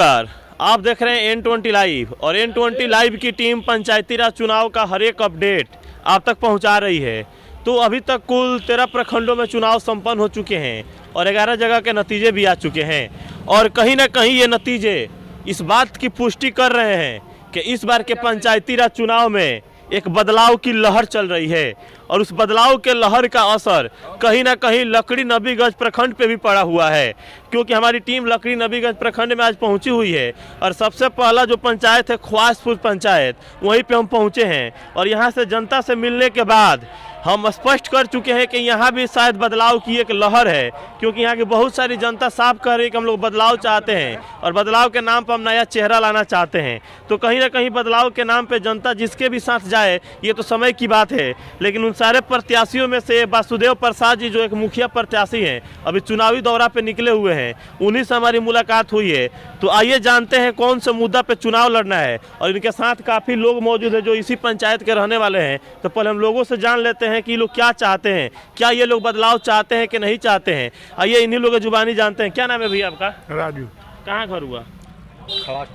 नमस्कार, आप देख रहे हैं N20 लाइव और N20 लाइव की टीम पंचायती राज चुनाव का हर एक अपडेट आप तक पहुंचा रही है। तो अभी तक कुल 13 प्रखंडों में चुनाव संपन्न हो चुके हैं और 11 जगह के नतीजे भी आ चुके हैं और कहीं ना कहीं ये नतीजे इस बात की पुष्टि कर रहे हैं कि इस बार के पंचायती राज चुनाव में एक बदलाव की लहर चल रही है और उस बदलाव के लहर का असर कहीं ना कहीं लकड़ी नबीगंज प्रखंड पे भी पड़ा हुआ है, क्योंकि हमारी टीम लकड़ी नबीगंज प्रखंड में आज पहुंची हुई है और सबसे पहला जो पंचायत है ख्वासपुर पंचायत, वहीं पे हम पहुंचे हैं और यहां से जनता से मिलने के बाद हम स्पष्ट कर चुके हैं कि यहाँ भी शायद बदलाव की एक लहर है, क्योंकि यहाँ की बहुत सारी जनता साफ कह रही है कि हम लोग बदलाव चाहते हैं और बदलाव के नाम पर हम नया चेहरा लाना चाहते हैं। तो कहीं ना कहीं बदलाव के नाम पे जनता जिसके भी साथ जाए ये तो समय की बात है, लेकिन उन सारे प्रत्याशियों में से वासुदेव प्रसाद जी जो एक मुखिया प्रत्याशी हैं, अभी चुनावी दौरा पे निकले हुए हैं, उन्हीं से हमारी मुलाकात हुई है। तो आइए जानते हैं कौन से मुद्दा पे चुनाव लड़ना है और इनके साथ काफ़ी लोग मौजूद हैं जो इसी पंचायत के रहने वाले हैं। तो पहले हम लोगों से जान लेते हैं कि लोग क्या चाहते हैं, क्या ये लोग बदलाव चाहते हैं कि नहीं चाहते हैं। आइए इन्हीं लोगों की जुबानी जानते हैं। क्या नाम है भैया आपका? राजू। कहाँ घर हुआ?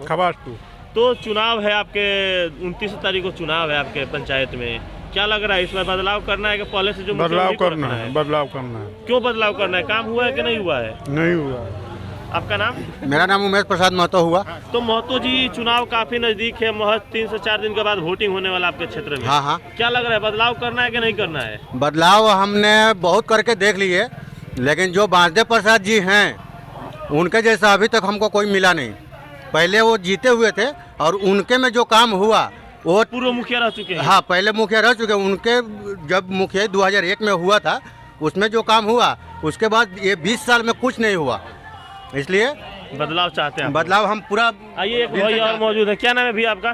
खवासपुर। तो चुनाव है आपके 29 तारीख को चुनाव है आपके पंचायत में, क्या लग रहा है इसमें बदलाव करना है कि पहले से जो बदलाव करना है? बदलाव करना है। क्यों बदलाव करना है? काम हुआ है कि नहीं हुआ है? नहीं हुआ है। आपका नाम? मेरा नाम उमेश प्रसाद महतो हुआ। तो महतो जी, चुनाव काफी नजदीक है, महज 3 से 4 दिन के बाद वोटिंग होने वाला आपके क्षेत्र में। हाँ। क्या लग रहा है, बदलाव करना है कि नहीं करना है? बदलाव हमने बहुत करके देख लिए, लेकिन जो वासुदेव प्रसाद जी हैं उनके जैसा अभी तक हमको कोई मिला नहीं। पहले वो जीते हुए थे और उनके में जो काम हुआ वो पूर्व मुखिया रह चुके हैं। हाँ, पहले मुखिया रह चुके। उनके जब मुखिया 2001 में हुआ था उसमें जो काम हुआ, उसके बाद ये 20 साल में कुछ नहीं हुआ, इसलिए बदलाव चाहते हैं। बदलाव हम पूरा। आइए एक भाई और मौजूद है। क्या नाम है भैया आपका?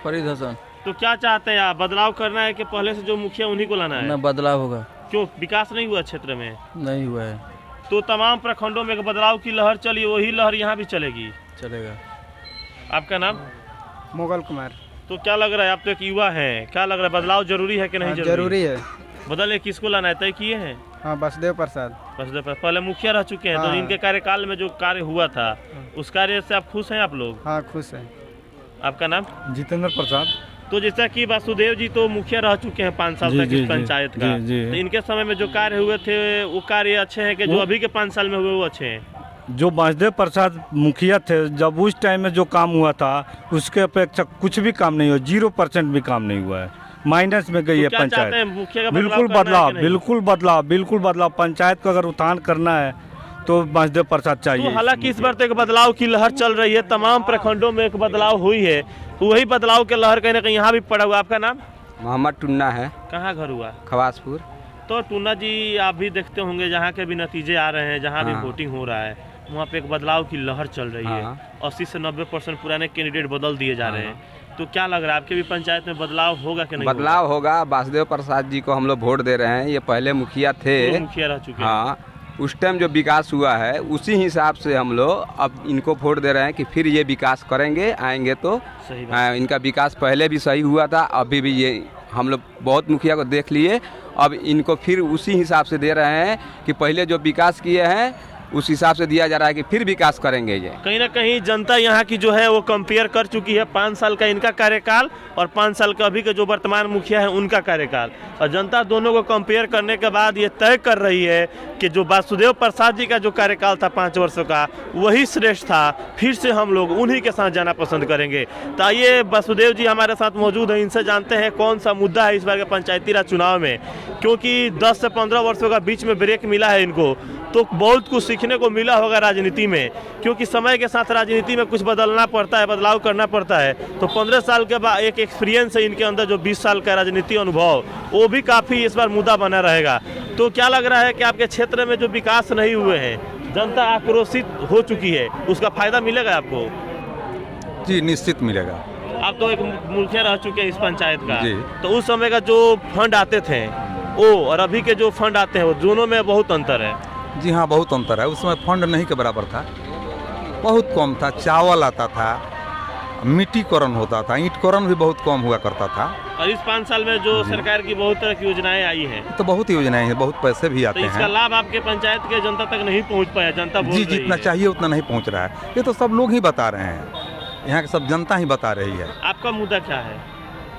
फरीद हसन। तो क्या चाहते हैं आप, बदलाव करना है कि पहले से जो मुखिया उन्हीं को लाना है? न बदलाव होगा। क्यों, विकास नहीं हुआ क्षेत्र में? नहीं हुआ है। तो तमाम प्रखंडों में एक बदलाव की लहर चली, वही लहर यहाँ भी चलेगी। चलेगा। आपका नाम? मोगल कुमार। तो क्या लग रहा है, आप तो एक युवा हैं, क्या लग रहा है बदलाव जरूरी है कि नहीं? जरूरी है। बदले किसको लाना है, तय किए हैं? हाँ, वासुदेव प्रसाद। वासुदेव प्रसाद पहले मुखिया रह चुके हैं। हाँ। तो इनके कार्यकाल में जो कार्य हुआ था उस कार्य से आप खुश हैं आप लोग? हाँ, खुश है। आपका नाम? जितेंद्र प्रसाद। तो जैसा कि वासुदेव जी तो मुखिया रह चुके हैं 5 साल तक इस पंचायत का, तो इनके समय में जो कार्य हुए थे वो कार्य अच्छे हैं कि जो अभी के 5 साल में हुए वो अच्छे हैं? जो वासुदेव प्रसाद मुखिया थे, जब उस टाइम में जो काम हुआ था उसके अपेक्षा कुछ भी काम नहीं हुआ, 0% भी काम नहीं हुआ है, माइनस में गई है पंचायत। बिल्कुल बदलाव, बिल्कुल बदलाव। पंचायत को अगर उत्थान करना है तो वासुदेव प्रसाद चाहिए। तो हालांकि इस बार तो एक बदलाव की लहर चल रही है, तमाम प्रखंडों में एक बदलाव हुई है, तो वही बदलाव के लहर कहीं ना कहीं यहाँ भी पड़ा हुआ। आपका नाम? मोहम्मद टुन्ना है। कहाँ घर हुआ? खवासपुर। तो टुन्ना जी, आप भी देखते होंगे जहाँ के भी नतीजे आ रहे हैं, जहाँ भी वोटिंग हो रहा है वहाँ पे एक बदलाव की लहर चल रही है। 80 से 90% पुराने कैंडिडेट बदल दिए जा रहे हैं। तो क्या लग रहा है, आपके भी पंचायत में बदलाव होगा कि नहीं? बदलाव होगा। वासुदेव प्रसाद जी को हम लोग वोट दे रहे हैं। ये पहले मुखिया थे, मुखिया रह चुके हैं। हाँ, उस टाइम जो विकास हुआ है उसी हिसाब से हम लोग अब इनको वोट दे रहे हैं कि फिर ये विकास करेंगे, आएंगे तो सही इनका विकास पहले भी सही हुआ था, अभी भी ये हम लोग बहुत मुखिया को देख लिए, अब इनको फिर उसी हिसाब से दे रहे हैं कि पहले जो विकास किए हैं उस हिसाब से दिया जा रहा है कि फिर विकास करेंगे। ये कहीं ना कहीं जनता यहाँ की जो है वो कंपेयर कर चुकी है 5 साल का इनका कार्यकाल और 5 साल का अभी के जो वर्तमान मुखिया है उनका कार्यकाल, और जनता दोनों को कंपेयर करने के बाद ये तय कर रही है कि जो वासुदेव प्रसाद जी का जो कार्यकाल था 5 वर्षों का वही श्रेष्ठ था, फिर से हम लोग उन्हीं के साथ जाना पसंद करेंगे। तो आइए वासुदेव जी हमारे साथ मौजूद हैं, इनसे जानते हैं कौन सा मुद्दा है इस बार के पंचायती राज चुनाव में, क्योंकि 10 से 15 वर्षों का बीच में ब्रेक मिला है इनको, तो बहुत कुछ सीखने को मिला होगा राजनीति में, क्योंकि समय के साथ राजनीति में कुछ बदलना पड़ता है, बदलाव करना पड़ता है। तो 15 साल के बाद एक एक्सपीरियंस है इनके अंदर, जो 20 साल का राजनीति अनुभव, वो भी काफ़ी इस बार मुद्दा बना रहेगा। तो क्या लग रहा है कि आपके क्षेत्र में जो विकास नहीं हुए हैं, जनता आक्रोशित हो चुकी है, उसका फायदा मिलेगा आपको? जी, निश्चित मिलेगा। आप तो एक मुखिया रह चुके हैं इस पंचायत का, जी। तो उस समय का जो फंड आते थे वो और अभी के जो फंड आते हैं वो दोनों में बहुत अंतर है। जी हाँ, बहुत अंतर है। उस समय फंड नहीं के बराबर था, बहुत कम था। चावल आता था, मिट्टीकरण होता था, ईंटकरण भी बहुत कम हुआ करता था। और इस 5 साल में जो सरकार की बहुत तरह की योजनाएं आई हैं, तो बहुत योजनाएं हैं, बहुत पैसे भी तो आते इसका हैं। लाभ आपके पंचायत के जनता तक नहीं पहुंच पाया, जनता बोल जी, रही जितना है। चाहिए उतना नहीं पहुंच रहा है। ये तो सब लोग ही बता रहे हैं, यहाँ की सब जनता ही बता रही है। आपका मुद्दा क्या है?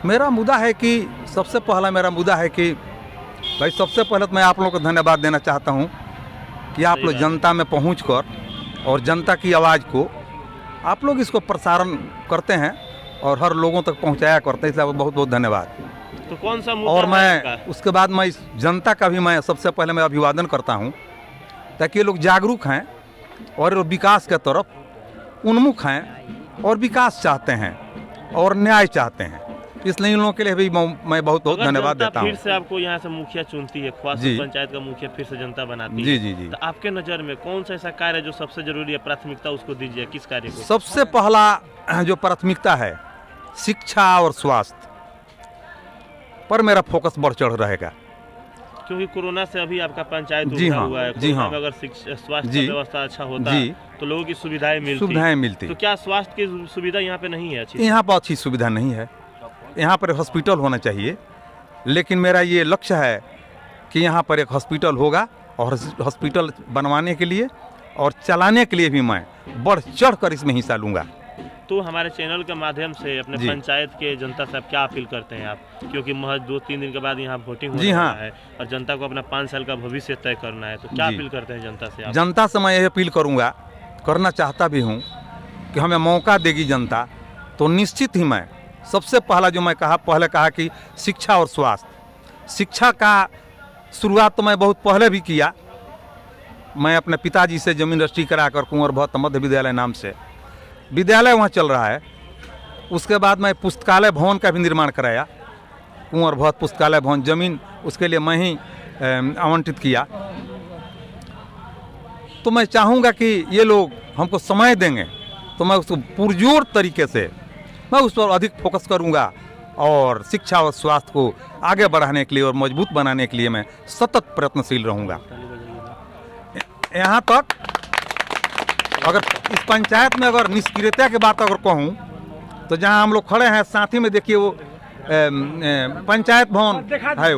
मेरा मुद्दा है कि सबसे पहला मेरा मुद्दा है कि भाई सबसे पहले तो मैं आप लोगों को धन्यवाद देना चाहता हूँ कि आप सही लोग बात। जनता में पहुँचकर और जनता की आवाज़ को आप लोग इसको प्रसारण करते हैं और हर लोगों तक पहुँचाया करते हैं, इसलिए आपको बहुत बहुत धन्यवाद। तो कौन सा मुद्दा और है मैं आपका? उसके बाद मैं इस जनता का भी मैं सबसे पहले मैं अभिवादन करता हूँ, ताकि ये लोग जागरूक हैं और विकास के तरफ उन्मुख हैं और विकास चाहते हैं और न्याय चाहते हैं, इसलिए इन लोगों के लिए भी मैं बहुत बहुत अगर धन्यवाद जनता देता हूँ। फिर से आपको यहाँ से मुखिया चुनती है, ख्वास जी। पंचायत का मुखिया फिर से जनता बनाती जी है, जी जी। तो आपके नज़र में कौन सा ऐसा कार्य है जो सबसे जरूरी है, प्राथमिकता उसको दीजिए, किस कार्य को? सबसे पहला जो प्राथमिकता है शिक्षा और स्वास्थ्य पर मेरा फोकस बढ़ चढ़ रहेगा। क्योंकि कोरोना से अभी आपका पंचायत जी उभरा हाँ, हुआ है, जी कोरोना हाँ। में अगर स्वास्थ्य का जी। व्यवस्था अच्छा होता जी। तो लोगों की सुविधाएं मिलती। सुविधाएं मिलती। तो क्या स्वास्थ्य की सुविधा यहाँ पे नहीं है अच्छी? यहाँ पर अच्छी सुविधा नहीं है, यहाँ पर हॉस्पिटल होना चाहिए, लेकिन मेरा ये लक्ष्य है कि यहाँ पर एक हॉस्पिटल होगा और हॉस्पिटल बनवाने के लिए और चलाने के लिए भी मैं बढ़ चढ़ कर इसमें हिस्सा लूँगा। तो हमारे चैनल के माध्यम से अपने जी। पंचायत के जनता से आप क्या अपील करते हैं आप, क्योंकि महज 2-3 दिन के बाद यहाँ वोटिंग जी होने हाँ। वाला है और जनता को अपना 5 साल का भविष्य तय करना है, तो क्या जी। अपील करते हैं जनता से आप? जनता से मैं यह अपील करूँगा, करना चाहता भी हूँ कि हमें मौका देगी जनता तो निश्चित ही मैं सबसे पहला जो मैं पहले कहा कि शिक्षा और स्वास्थ्य। शिक्षा का शुरुआत तो मैं बहुत पहले भी किया, मैं अपने पिताजी से जमीन रजिस्ट्री करा कर कुंवर भट्ट मध्य विद्यालय नाम से विद्यालय वहाँ चल रहा है। उसके बाद मैं पुस्तकालय भवन का भी निर्माण कराया, कुंवर भट्ट पुस्तकालय भवन, जमीन उसके लिए मैं ही आवंटित किया। तो मैं चाहूँगा कि ये लोग हमको समय देंगे तो मैं उसको पुरजोर तरीके से मैं उस पर अधिक फोकस करूँगा और शिक्षा और स्वास्थ्य को आगे बढ़ाने के लिए और मजबूत बनाने के लिए मैं सतत प्रयत्नशील रहूँगा। यहाँ तक अगर इस पंचायत में अगर निष्क्रियता की बात अगर कहूँ तो जहाँ हम लोग खड़े हैं साथ ही में देखिए वो पंचायत भवन है,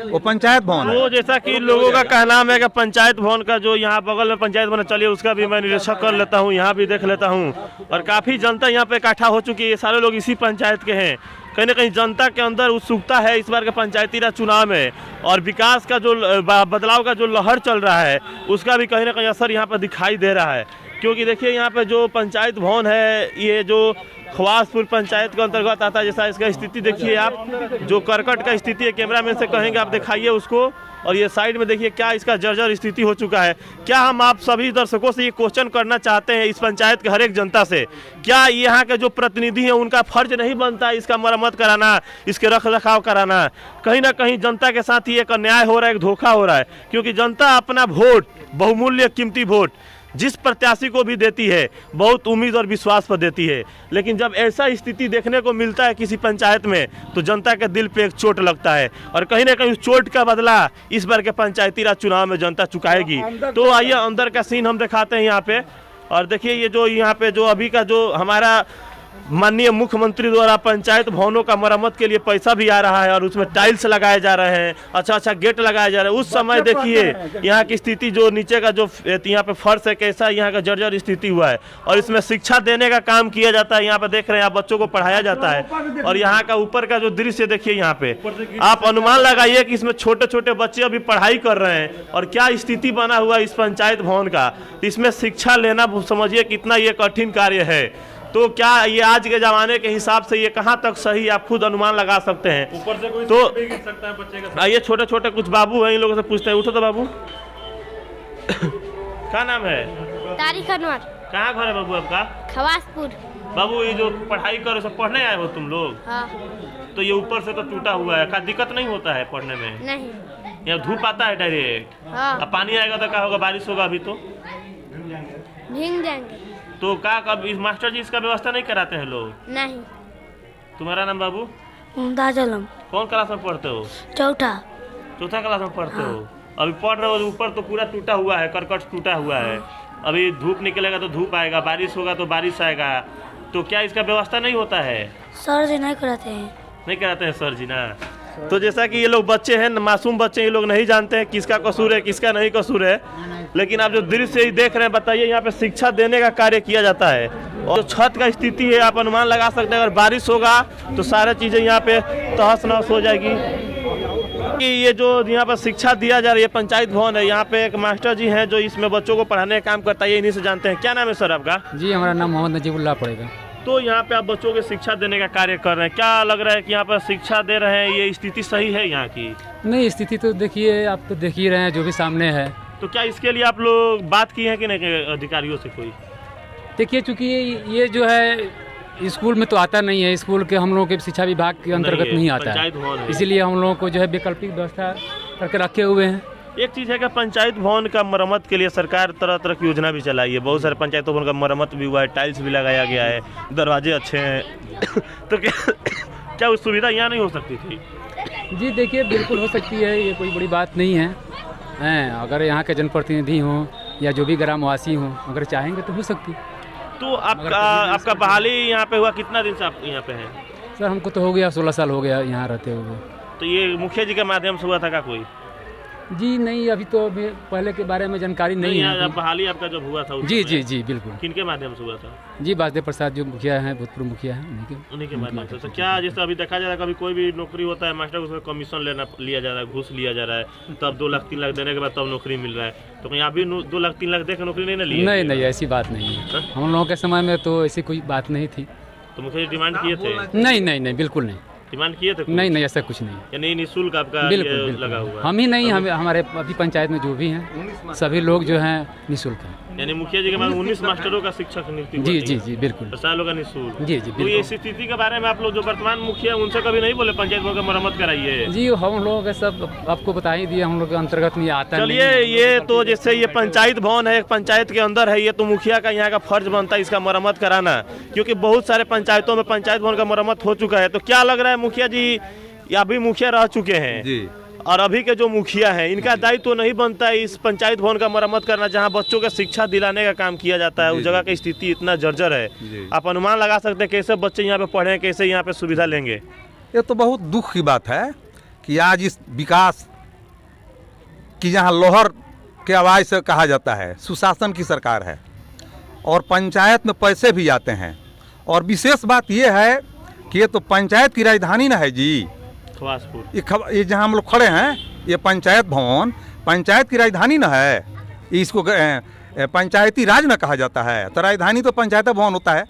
वो पंचायत भवन है। तो जैसा कि लोगों का कहना है कि पंचायत भवन का जो यहाँ बगल में पंचायत भवन चलिए उसका भी मैं निरीक्षण कर लेता हूँ, यहाँ भी देख लेता हूँ और काफ़ी जनता यहाँ पे इकट्ठा हो चुकी है। ये सारे लोग इसी पंचायत के हैं। कहीं ना कहीं जनता के अंदर उत्सुकता है इस बार के पंचायती राज चुनाव में और विकास का जो बदलाव का जो लहर चल रहा है उसका भी कहीं ना कहीं असर यहाँ पर दिखाई दे रहा है। क्योंकि देखिए यहाँ पे जो पंचायत भवन है ये जो खवासपुर पंचायत के अंतर्गत आता है, जैसा इसका स्थिति देखिए आप, जो करकट का स्थिति है, कैमरामैन से कहेंगे आप दिखाइए उसको, और ये साइड में देखिए क्या इसका जर्जर स्थिति हो चुका है। क्या हम आप सभी दर्शकों से ये क्वेश्चन करना चाहते हैं इस पंचायत के हर एक जनता से, क्या यहाँ के जो प्रतिनिधि हैं उनका फर्ज नहीं बनता इसका मरम्मत कराना, इसके रख रखाव कराना? कहीं ना कहीं जनता के साथ ही एक अन्याय हो रहा है, एक धोखा हो रहा है, क्योंकि जनता अपना वोट, बहुमूल्य कीमती वोट जिस प्रत्याशी को भी देती है बहुत उम्मीद और विश्वास पर देती है, लेकिन जब ऐसा स्थिति देखने को मिलता है किसी पंचायत में तो जनता के दिल पे एक चोट लगता है और कहीं ना कहीं उस चोट का बदला इस बार के पंचायती राज चुनाव में जनता चुकाएगी। तो आइए अंदर का सीन हम दिखाते हैं यहाँ पे, और देखिए ये जो यहाँ पे जो अभी का जो हमारा माननीय मुख्यमंत्री द्वारा पंचायत भवनों का मरम्मत के लिए पैसा भी आ रहा है और उसमें टाइल्स लगाए जा रहे हैं, अच्छा गेट लगाए जा रहे हैं। उस समय देखिए यहाँ की स्थिति, जो नीचे का जो यहाँ पे फर्श है कैसा यहाँ का जर्जर स्थिति हुआ है, और इसमें शिक्षा देने का काम किया जाता है। यहाँ पे देख रहे हैं आप, बच्चों को पढ़ाया जाता है और यहाँ का ऊपर का जो दृश्य देखिए, यहाँ पे आप अनुमान लगाइए कि इसमें छोटे छोटे बच्चे अभी पढ़ाई कर रहे हैं और क्या स्थिति बना हुआ है इस पंचायत भवन का। इसमें शिक्षा लेना समझिए कितना ये कठिन कार्य है। तो क्या ये आज के ज़माने के हिसाब से ये कहाँ तक सही, आप खुद अनुमान लगा सकते हैं। ऊपर से कोई तो सकता है बच्चे का। आइए छोटे छोटे कुछ बाबू हैं, इन लोगों से पूछते हैं। उठो तो बाबू, क्या नाम है? तारिक अनवर। कहाँ घर है बाबू आपका? खवासपुर। बाबू ये जो पढ़ाई करो सब पढ़ने आए हो तुम लोग? हाँ। तो ये ऊपर से तो टूटा हुआ है, क्या दिक्कत नहीं होता है पढ़ने में? नहीं। यहाँ धूप आता है डायरेक्ट। हाँ। अब पानी आएगा तो क्या होगा, बारिश होगा अभी तो भीग जाएंगे। तो क्या कब इस मास्टर जी इसका व्यवस्था नहीं कराते हैं लोग? नहीं। तुम्हारा नाम बाबू? मुमताज आलम। कौन क्लास में पढ़ते हो? चौथा क्लास में पढ़ते हो? अभी पढ़ रहे हो, ऊपर तो पूरा टूटा हुआ है, करकट टूटा हुआ है। अभी धूप निकलेगा तो धूप आएगा, बारिश होगा तो बारिश आएगा, तो क्या इसका व्यवस्था नहीं होता है? सर जी नहीं कराते हैं। नहीं कराते हैं सर जी ना। तो जैसा कि ये लोग बच्चे हैं, मासूम बच्चे, ये लोग नहीं जानते हैं किसका कसूर है किसका नहीं कसूर है, लेकिन आप जो दृश्य ही देख रहे हैं, बताइए यहाँ पे शिक्षा देने का कार्य किया जाता है। और जो छत का स्थिति है आप अनुमान लगा सकते हैं, अगर बारिश होगा तो सारी चीज़ें यहाँ पे तहस नहस हो जाएगी। कि ये जो यहाँ पर शिक्षा दिया जा रही है, पंचायत भवन है, यहाँ पे एक मास्टर जी हैं जो इसमें बच्चों को पढ़ाने का काम करता है, ये इन्हीं से जानते हैं। क्या नाम है सर आपका? जी हमारा नाम मोहम्मद नजीबुल्लाह पड़ेगा। तो यहाँ पे आप बच्चों को शिक्षा देने का कार्य कर रहे हैं, क्या लग रहा है कि यहाँ पर शिक्षा दे रहे हैं, ये स्थिति सही है यहाँ की? नहीं, स्थिति तो देखिए, आप तो देख ही रहे हैं जो भी सामने है। तो क्या इसके लिए आप लोग बात की है कि नहीं अधिकारियों से कोई? देखिए चूँकि ये जो है स्कूल में तो आता नहीं है, स्कूल के हम लोगों के शिक्षा विभाग के अंतर्गत नहीं आता है, इसीलिए हम लोगों को जो है वैकल्पिक व्यवस्था करके रखे हुए हैं। एक चीज़ है कि पंचायत भवन का मरम्मत के लिए सरकार तरह तरह की योजना भी चलाई है, बहुत सारे पंचायतों भवन का मरम्मत भी हुआ है, टाइल्स भी लगाया गया है, दरवाजे अच्छे हैं। तो क्या उस सुविधा यहाँ नहीं हो सकती थी? जी देखिए, बिल्कुल हो सकती है, ये कोई बड़ी बात नहीं है। अगर यहाँ के जनप्रतिनिधि हों या जो भी ग्रामवासी हों, अगर चाहेंगे तो हो सकती। तो आपका बहाली यहाँ पे हुआ कितना दिन से आप यहाँ पे हैं? सर हमको तो हो गया 16 साल हो गया यहाँ रहते हुए। तो ये मुखिया जी के माध्यम से हुआ था क्या कोई? जी नहीं, अभी तो पहले के बारे में जानकारी नहीं है। बहाली आपका जब हुआ था जी बिल्कुल। किनके माध्यम से हुआ था? जी वासुदेव प्रसाद जो मुखिया हैं, भूतपूर्व मुखिया हैं, उन्हीं के माध्यम से। तो क्या जैसे अभी देखा जा रहा है, कभी कोई भी नौकरी होता है मास्टर, उसमें कमीशन लिया जा रहा है, घूस लिया जा रहा है, तब 2 लाख 3 लाख देने के बाद तब नौकरी मिल रहा है। तो कहीं अभी 2 लाख 3 लाख देकर नौकरी नहीं ना ली? नहीं, ऐसी बात नहीं है। हम लोगों के समय में तो ऐसी कोई बात नहीं थी। तो मुखिया जी डिमांड किए थे? नहीं, बिल्कुल नहीं डिमांड किए थे? नहीं, ऐसा कुछ नहीं। यानी निःशुल्क आपका बिल्कुल लगा हुआ है? हम ही नहीं, हमारे अभी पंचायत में जो भी हैं सभी लोग जो हैं निःशुल्क हैं। यानी मुखिया जी के बाद 19 मास्टरों का शिक्षक नियुक्ति? जी बिल्कुल। सालों का निःशुल्क? जी तो ये स्थिति के बारे में आप लोग जो वर्तमान मुखिया उनसे कभी नहीं बोले पंचायत भवन का मरम्मत कराइए? जी हम लोगों के सब आपको बता ही दिया, हम लोग के अंतर्गत नहीं आता। चलिए, ये तो जैसे ये पंचायत भवन है, एक पंचायत के अंदर है, ये तो मुखिया का यहाँ का फर्ज बनता है इसका मरम्मत कराना, क्योंकि बहुत सारे पंचायतों में पंचायत भवन का मरम्मत हो चुका है। तो क्या लग रहा है मुखिया जी, या अभी मुखिया रह चुके हैं जी, और अभी के जो मुखिया हैं, इनका दायित्व तो नहीं बनता है इस पंचायत भवन का मरम्मत करना, जहां बच्चों को शिक्षा दिलाने का काम किया जाता है? उस जगह की स्थिति इतना जर्जर है, आप अनुमान लगा सकते हैं कैसे बच्चे यहाँ पे पढ़ें, कैसे यहाँ पे सुविधा लेंगे? ये तो बहुत दुख की बात है कि आज इस विकास की जहाँ लोहर के आवाज़ से कहा जाता है, सुशासन की सरकार है और पंचायत में पैसे भी आते हैं। और विशेष बात ये है कि ये तो पंचायत की राजधानी ना है जी, खवासपुर, ये जहाँ हम लोग खड़े हैं, ये पंचायत भवन पंचायत की राजधानी ना है, इसको पंचायती राज ना कहा जाता है। तो राजधानी तो पंचायत भवन होता है।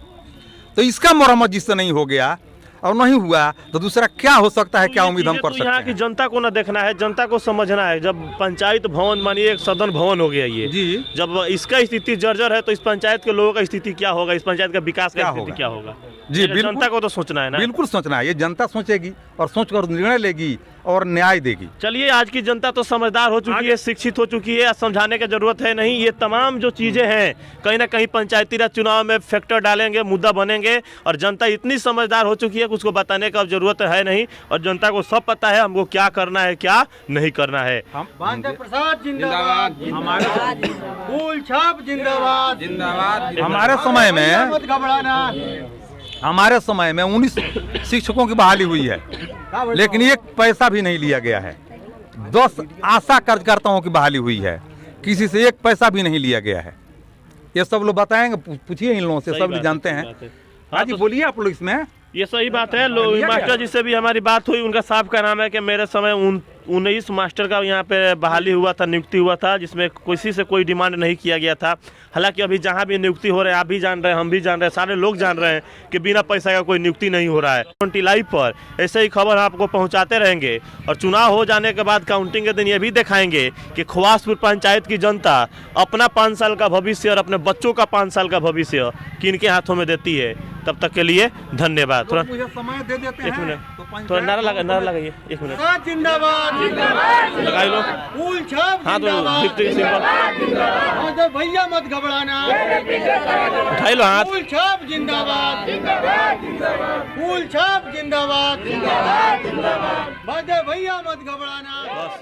तो इसका मरम्मत जिससे नहीं हो गया और नहीं हुआ तो दूसरा क्या हो सकता है? क्या उम्मीद हम कर सकते हैं? यहाँ की जनता को ना देखना है, जनता को समझना है। जब पंचायत भवन मानिए एक सदन भवन हो गया ये जी, जब इसका स्थिति जर्जर है तो इस पंचायत के लोगों का स्थिति क्या होगा, इस पंचायत का विकास का स्थिति क्या होगा? जी जनता को तो सोचना है ना। बिल्कुल सोचना है, ये जनता सोचेगी और सोचकर निर्णय लेगी और न्याय देगी। चलिए, आज की जनता तो समझदार हो चुकी है, शिक्षित हो चुकी है, समझाने की जरूरत है नहीं। ये तमाम जो चीजें हैं कहीं ना कहीं पंचायती राज चुनाव में फैक्टर डालेंगे, मुद्दा बनेंगे, और जनता इतनी समझदार हो चुकी है कि उसको बताने का जरूरत है नहीं, और जनता को सब पता है हमको क्या करना है क्या नहीं करना है। प्रसाद जिंदाबाद, फूल छाप जिंदाबाद, हमारे समय में 19 शिक्षकों की बहाली हुई है, लेकिन एक पैसा भी नहीं लिया गया है। 10 आशा कार्यकर्ताओं की बहाली हुई है, किसी से एक पैसा भी नहीं लिया गया है। ये सब लोग बताएंगे, पूछिए इन लोगों से, सब लोग जानते हैं। हाँ जी, बोलिए आप लोग इसमें। ये सही बात है। मास्टर जी से भी हमारी बात हुई, उनका साफ का नाम है कि मेरे समय 19 मास्टर का यहाँ पे बहाली हुआ था, नियुक्ति हुआ था, जिसमें किसी से कोई डिमांड नहीं किया गया था। हालांकि अभी जहाँ भी नियुक्ति हो रहा है, आप भी जान रहे हैं, हम भी जान रहे हैं, सारे लोग जान रहे हैं कि बिना पैसा का कोई नियुक्ति नहीं हो रहा है। 20 लाइव पर ऐसे ही खबर आपको पहुँचाते रहेंगे, और चुनाव हो जाने के बाद काउंटिंग के दिन ये भी दिखाएंगे कि खवासपुर पंचायत की जनता अपना 5 साल का भविष्य और अपने बच्चों का 5 साल का भविष्य किनके हाथों में देती है। तब तक के लिए धन्यवाद। थोड़ा समय दे देते हैं, एक मिनट, थोड़ा नारा लगाइए, 1 मिनट लगाई लो, फूल छाप हाँ तो जिंदाबाद, भैया मत घबराना, उठाई लो हाथ, फूल छाप जिंदाबाद, फूल छाप जिंदाबाद, भैया मत घबराना। बस।